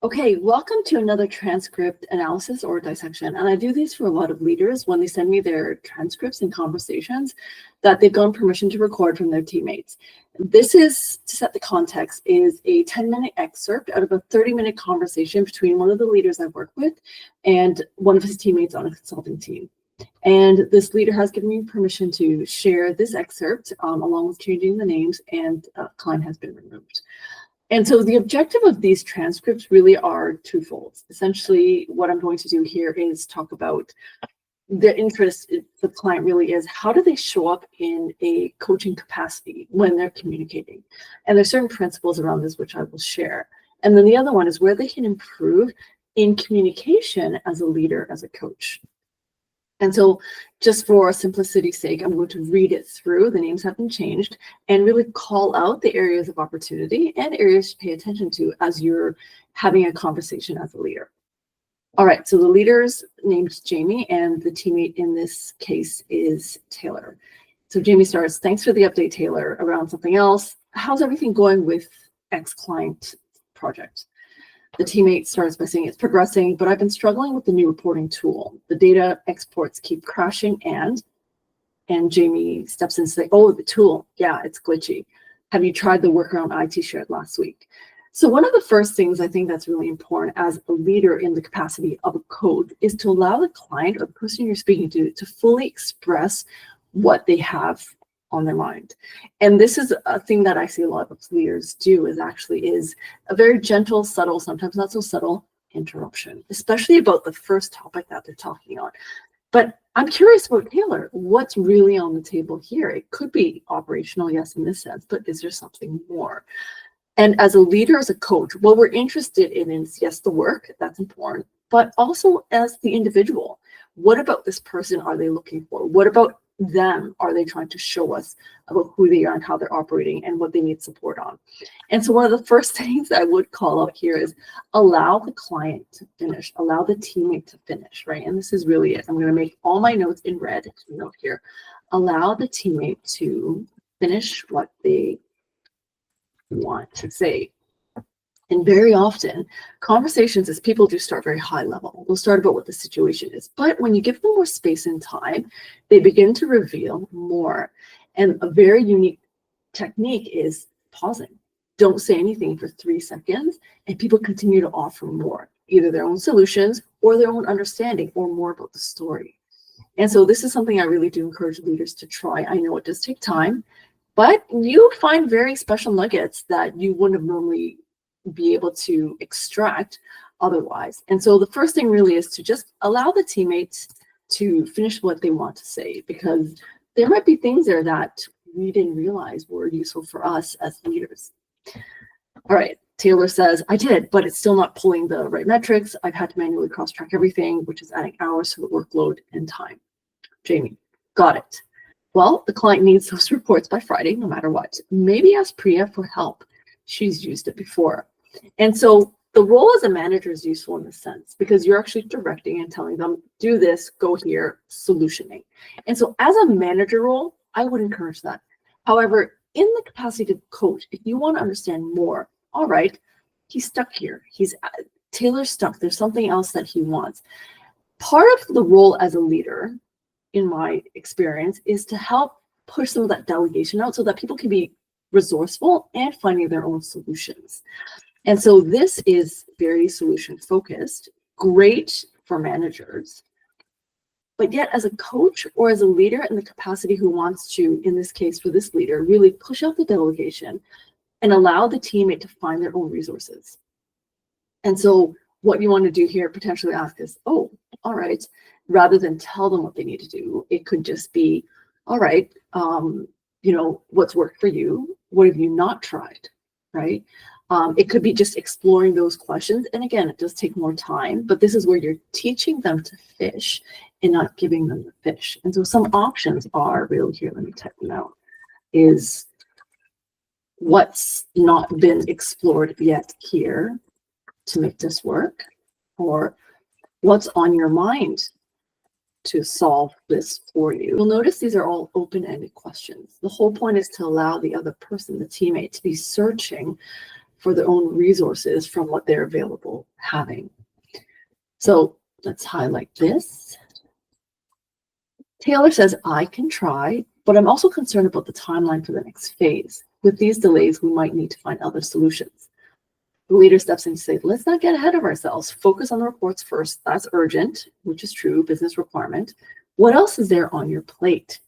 Okay, welcome to another transcript analysis or dissection. And I do these for a lot of leaders when they send me their transcripts and conversations that they've gotten permission to record from their teammates. This is, to set the context, is a 10-minute excerpt out of a 30-minute conversation between one of the leaders I've worked with and one of his teammates on a consulting team. And this leader has given me permission to share this excerpt along with changing the names, and client has been removed. And so the objective of these transcripts really are twofold. Essentially, what I'm going to do here is talk about the interest the client really is, how do they show up in a coaching capacity when they're communicating? And there's certain principles around this which I will share. And then the other one is where they can improve in communication as a leader, as a coach. And so just for simplicity's sake, I'm going to read it through. The names haven't changed, and really call out the areas of opportunity and areas to pay attention to as you're having a conversation as a leader. All right, so the leader's named Jamie, and the teammate in this case is Taylor. So Jamie starts, thanks for the update, Taylor, around something else. How's everything going with X client project? The teammate starts by saying it's progressing, but I've been struggling with the new reporting tool. The data exports keep crashing, and Jamie steps in and says, oh, the tool, yeah, it's glitchy. Have you tried the workaround IT shared last week? So one of the first things I think that's really important as a leader in the capacity of a coach is to allow the client or the person you're speaking to fully express what they have on their mind. And this is a thing that I see a lot of leaders do is a very gentle, subtle, sometimes not so subtle interruption, especially about the first topic that they're talking on. But I'm curious about Taylor, what's really on the table here? It could be operational, yes, in this sense, but is there something more? And as a leader, as a coach, what we're interested in is, yes, the work, that's important, but also as the individual. What about this person are they looking for? What about them are they trying to show us about who they are and how they're operating and what they need support on? And so one of the first things I would call out here is allow the client to finish, allow the teammate to finish, right? And this is really it. I'm going to make all my notes in red to note here. Allow the teammate to finish what they want to say. And very often, conversations as people do start very high level. They'll start about what the situation is. But when you give them more space and time, they begin to reveal more. And a very unique technique is pausing. Don't say anything for 3 seconds, and people continue to offer more, either their own solutions or their own understanding or more about the story. And so this is something I really do encourage leaders to try. I know it does take time, but you find very special nuggets that you wouldn't have normally be able to extract otherwise. And so the first thing really is to just allow the teammates to finish what they want to say, because there might be things there that we didn't realize were useful for us as leaders. All right, Taylor says, I did, but it's still not pulling the right metrics. I've had to manually cross-track everything, which is adding hours to the workload and time. Jamie, got it. Well, the client needs those reports by Friday, no matter what. Maybe ask Priya for help. She's used it before. And so the role as a manager is useful in this sense because you're actually directing and telling them, do this, go here, solutioning. And so as a manager role, I would encourage that. However, in the capacity to coach, if you want to understand more, all right, he's stuck here. Taylor's stuck. There's something else that he wants. Part of the role as a leader, in my experience, is to help push some of that delegation out so that people can be resourceful and finding their own solutions. And so this is very solution focused, great for managers. But yet as a coach or as a leader in the capacity who wants to, in this case for this leader, really push out the delegation and allow the teammate to find their own resources. And so what you want to do here, potentially ask is, oh, all right, rather than tell them what they need to do, it could just be, all right, what's worked for you? What have you not tried, right? It could be just exploring those questions. And again, it does take more time, but this is where you're teaching them to fish and not giving them the fish. And so some options are real here. Let me type them out. Is what's not been explored yet here to make this work, or what's on your mind to solve this for you. You'll notice these are all open-ended questions. The whole point is to allow the other person, the teammate, to be searching for their own resources from what they're available having. So let's highlight this. Taylor says, I can try, but I'm also concerned about the timeline for the next phase. With these delays, we might need to find other solutions. The leader steps in to say, let's not get ahead of ourselves. Focus on the reports first. That's urgent, which is true, business requirement. What else is there on your plate?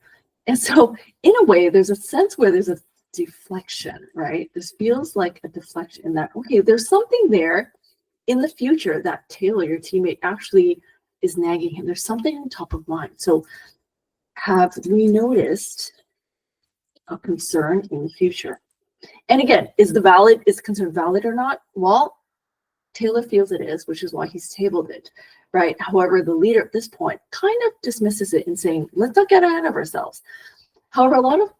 And so in a way, there's a sense where there's a deflection, right? This feels like a deflection in that, okay, there's something there in the future that Taylor, your teammate, actually is nagging him. There's something on top of mind. So have we noticed a concern in the future? And again, is concern valid or not? Well, Taylor feels it is, which is why he's tabled it, right? However, the leader at this point kind of dismisses it and saying, let's not get ahead of ourselves. However, a lot of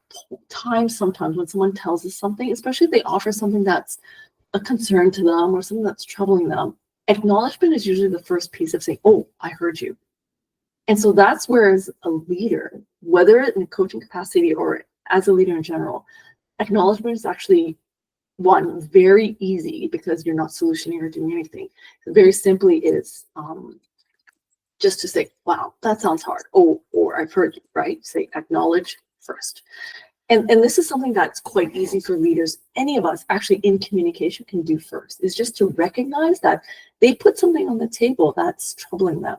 times, sometimes when someone tells us something, especially if they offer something that's a concern to them or something that's troubling them, acknowledgement is usually the first piece of saying, oh, I heard you. And so that's where, as a leader, whether in a coaching capacity or as a leader in general, acknowledgement is actually one, very easy because you're not solutioning or doing anything. Very simply is just to say, wow, that sounds hard. Oh, or I've heard you, right? Say acknowledge first. And this is something that's quite easy for leaders, any of us actually in communication can do first, is just to recognize that they put something on the table that's troubling them.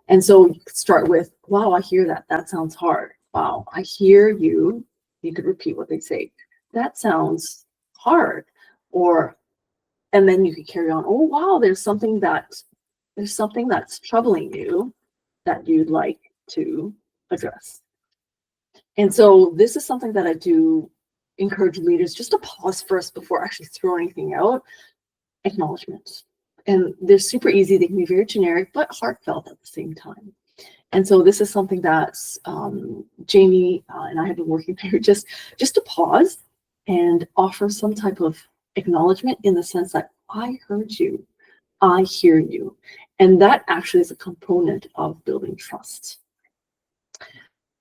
And so you could start with, wow, I hear that. That sounds hard. Wow, I hear you. You could repeat what they say. That sounds hard. And then you could carry on. Oh, wow, there's something that's troubling you that you'd like to address. And so this is something that I do encourage leaders just to pause first before actually throwing anything out. Acknowledgements. And they're super easy. They can be very generic, but heartfelt at the same time. And so this is something that Jamie and I have been working through, just to pause and offer some type of acknowledgement in the sense that I heard you, I hear you. And that actually is a component of building trust.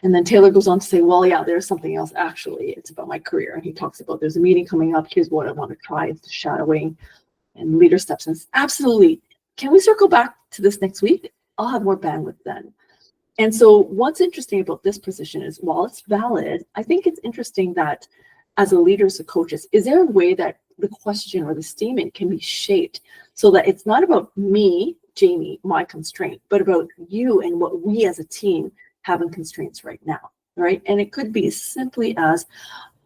And then Taylor goes on to say, well, yeah, there's something else actually. It's about my career. And he talks about there's a meeting coming up. Here's what I want to try. It's the shadowing. And leader steps in. Absolutely. Can we circle back to this next week? I'll have more bandwidth then. And so what's interesting about this position is, while it's valid, I think it's interesting that as a leader, as a coach, is there a way that the question or the statement can be shaped so that it's not about me, Jamie, my constraint, but about you and what we as a team have in constraints right now, right? And it could be simply as,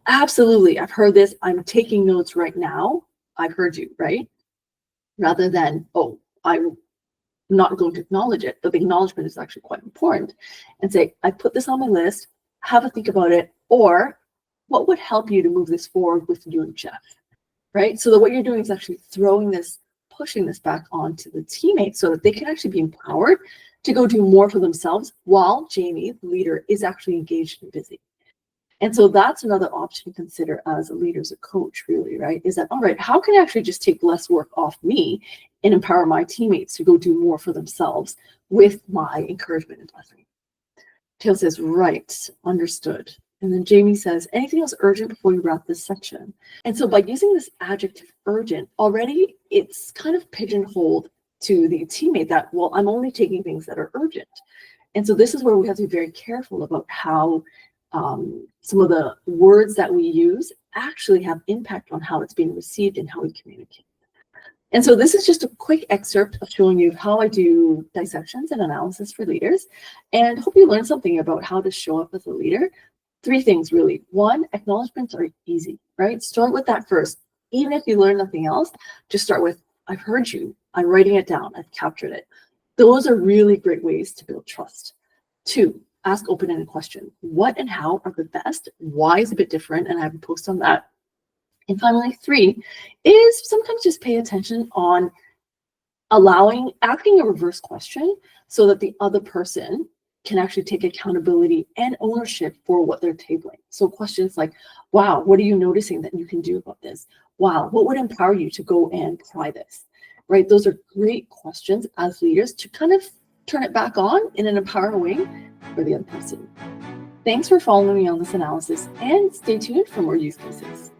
absolutely, I've heard this, I'm taking notes right now, I've heard you, right? Rather than, oh, I'm not going to acknowledge it, but the acknowledgement is actually quite important, and say, I put this on my list, have a think about it, or what would help you to move this forward with you and Jeff, right? So that what you're doing is actually pushing this back onto the teammates so that they can actually be empowered to go do more for themselves while Jamie, the leader, is actually engaged and busy. And so that's another option to consider as a leader, as a coach, really, right? Is that, all right, how can I actually just take less work off me and empower my teammates to go do more for themselves with my encouragement and blessing? Taylor says, right, understood. And then Jamie says, anything else urgent before we wrap this section? And so by using this adjective urgent, already it's kind of pigeonholed to the teammate that, well, I'm only taking things that are urgent. And so this is where we have to be very careful about how some of the words that we use actually have impact on how it's being received and how we communicate. And so this is just a quick excerpt of showing you how I do dissections and analysis for leaders, and hope you learn something about how to show up as a leader. 3 things really. 1, acknowledgements are easy, right? Start with that first. Even if you learn nothing else, just start with, I've heard you, I'm writing it down, I've captured it. Those are really great ways to build trust. 2, ask open-ended questions. What and how are the best? Why is a bit different? And I have a post on that. And finally, 3 is sometimes just pay attention on asking a reverse question so that the other person can actually take accountability and ownership for what they're tabling. So questions like, wow, what are you noticing that you can do about this? Wow, what would empower you to go and try this? Right? Those are great questions as leaders to kind of turn it back on in an empowering way for the other person. Thanks for following me on this analysis, and stay tuned for more use cases.